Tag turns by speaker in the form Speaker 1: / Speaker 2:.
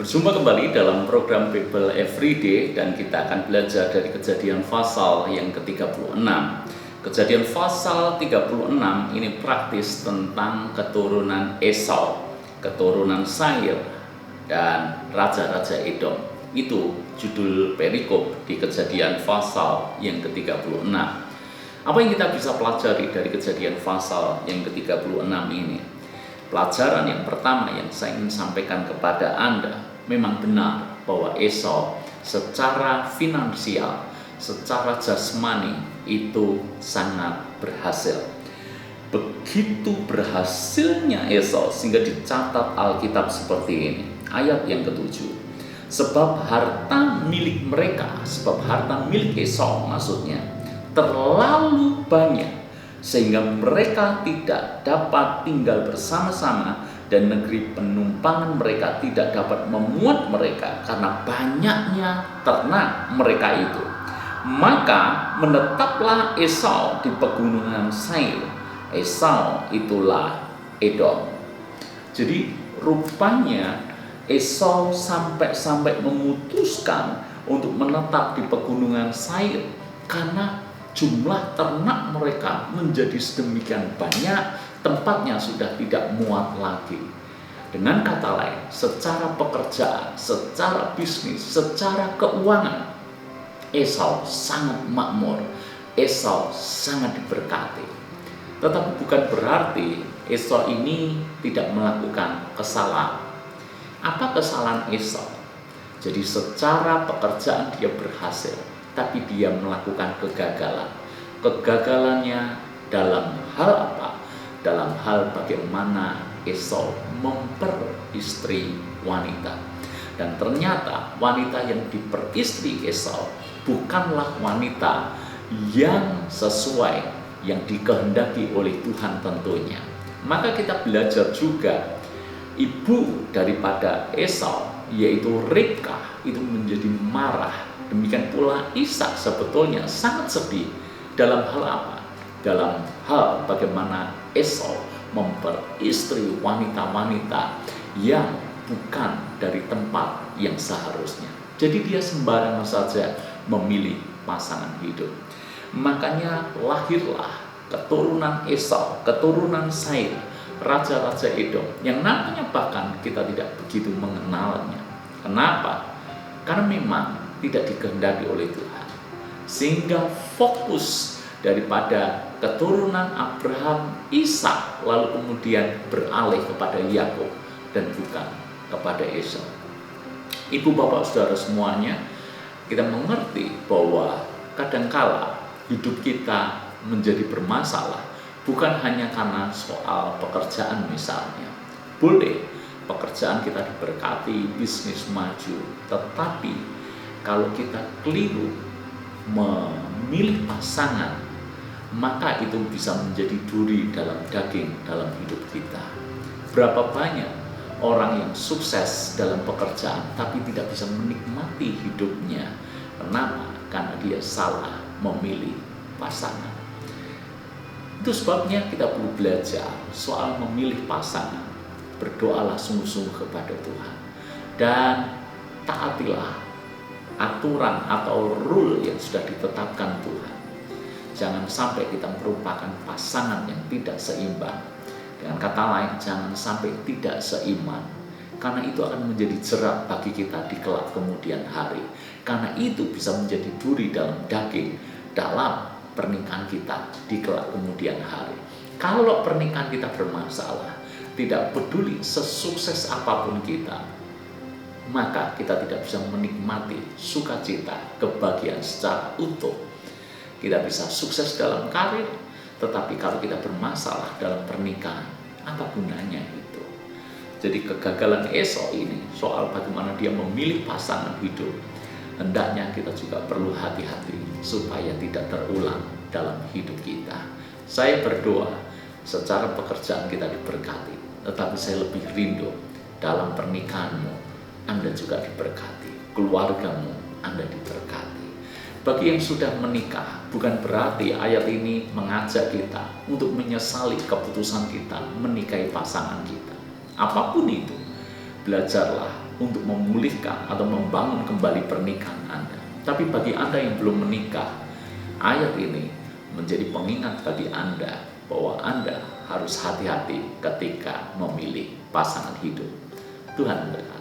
Speaker 1: Berjumpa kembali dalam program Bible Everyday dan kita akan belajar dari Kejadian pasal yang ke-36. Kejadian pasal 36 ini praktis tentang keturunan Esau, keturunan Seir, dan raja-raja Edom. Itu judul perikop di Kejadian pasal yang ke-36. Apa yang kita bisa pelajari dari Kejadian pasal yang ke-36 ini? Pelajaran yang pertama yang saya ingin sampaikan kepada Anda, memang benar bahwa Esau secara finansial, secara jasmani itu sangat berhasil. Begitu berhasilnya Esau sehingga dicatat Alkitab seperti ini. Ayat yang ke-7. Sebab harta milik mereka, sebab harta milik Esau maksudnya, terlalu banyak sehingga mereka tidak dapat tinggal bersama-sama dan negeri penumpangan mereka tidak dapat memuat mereka karena banyaknya ternak mereka itu. Maka menetaplah Esau di pegunungan Seir. Esau itulah Edom. Jadi rupanya Esau sampai memutuskan untuk menetap di pegunungan Seir karena jumlah ternak mereka menjadi sedemikian banyak, tempatnya sudah tidak muat lagi. Dengan kata lain, secara pekerjaan, secara bisnis, secara keuangan, Esau sangat makmur, Esau sangat diberkati. Tetapi bukan berarti Esau ini tidak melakukan kesalahan. Apa kesalahan Esau? Jadi secara pekerjaan dia berhasil, tapi dia melakukan kegagalan. Kegagalannya dalam hal apa? Dalam hal bagaimana Esau memperistri wanita. Dan ternyata wanita yang diperistri Esau bukanlah wanita yang sesuai, yang dikehendaki oleh Tuhan tentunya. Maka kita belajar juga, ibu daripada Esau, yaitu Ribkah, itu menjadi marah. Demikian pula Ishak sebetulnya sangat sedih. Dalam hal apa? Dalam hal bagaimana Esau memperistri wanita-wanita yang bukan dari tempat yang seharusnya. Jadi dia sembarangan saja memilih pasangan hidup. Makanya lahirlah keturunan Esau, keturunan Seir, raja-raja Edom, yang namanya bahkan kita tidak begitu mengenalnya. Kenapa? Karena memang tidak dikehendaki oleh Tuhan, sehingga fokus daripada keturunan Abraham, Ishak, lalu kemudian beralih kepada Yakub dan bukan kepada Esau. Ibu bapak saudara semuanya, kita mengerti bahwa kadangkala hidup kita menjadi bermasalah bukan hanya karena soal pekerjaan misalnya. Boleh pekerjaan kita diberkati, bisnis maju, tetapi kalau kita keliru memilih pasangan, maka itu bisa menjadi duri dalam daging dalam hidup kita. Berapa banyak orang yang sukses dalam pekerjaan tapi tidak bisa menikmati hidupnya. Kenapa? Karena dia salah memilih pasangan. Itu sebabnya kita perlu belajar soal memilih pasangan. Berdoalah sungguh-sungguh kepada Tuhan dan taatilah aturan atau rule yang sudah ditetapkan Tuhan. Jangan sampai kita merupakan pasangan yang tidak seimbang. Dengan kata lain, jangan sampai tidak seiman, karena itu akan menjadi jerat bagi kita di kelak kemudian hari. Karena itu bisa menjadi duri dalam daging dalam pernikahan kita di kelak kemudian hari. Kalau pernikahan kita bermasalah, tidak peduli sesukses apapun kita, maka kita tidak bisa menikmati sukacita, kebahagiaan secara utuh. Kita bisa sukses dalam karir, tetapi kalau kita bermasalah dalam pernikahan, apa gunanya itu? Jadi kegagalan Esau ini soal bagaimana dia memilih pasangan hidup, hendaknya kita juga perlu hati-hati supaya tidak terulang dalam hidup kita. Saya berdoa secara pekerjaan kita diberkati, tetapi saya lebih rindu dalam pernikahanmu Anda juga diberkati, keluargamu Anda diberkati. Bagi yang sudah menikah, bukan berarti ayat ini mengajak kita untuk menyesali keputusan kita menikahi pasangan kita. Apapun itu, belajarlah untuk memulihkan atau membangun kembali pernikahan Anda. Tapi bagi Anda yang belum menikah, ayat ini menjadi pengingat bagi Anda bahwa Anda harus hati-hati ketika memilih pasangan hidup. Tuhan memberkati.